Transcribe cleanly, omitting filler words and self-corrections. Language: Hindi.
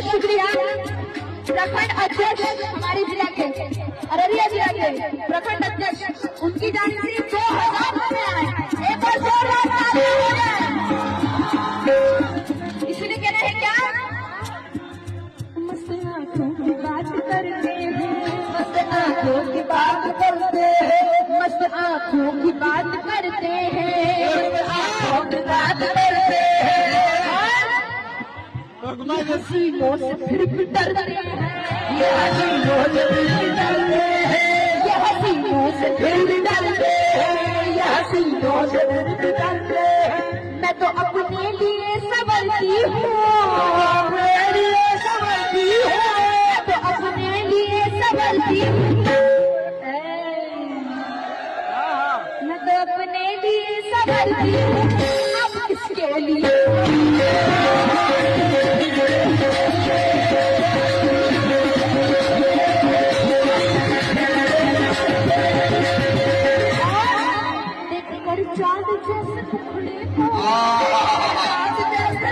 बहुत शुक्रिया प्रखंड अध्यक्ष हमारे जिला के अररिया जिला के प्रखंड अध्यक्ष, उनकी जान से 2000 रुपए आए। एक और जोरदार तालियां हो जाए। इसलिए कह रहे हैं क्या, मस्त आंखों की बात करते हैं, मस्त आंखों की बात करते हैं, मस्त आंखों की बात करते हैं, आंखों की बात करते हैं, ये हसीनों से फिर भी डरते हैं, ये हसीनों से फिर भी डरते हैं, ये हसीनों से फिर भी डरते हैं, ये हसीनों से फिर भी डरते हैं। मैं तो अपने लिए संवरती हूँ, अपने लिए संवरती हूँ, मैं तो अपने लिए संवरती हूँ, मैं तो अपने लिए संवरती हूँ, अब किसके लिए। चांद जैसे टुकड़े को, चांद जैसे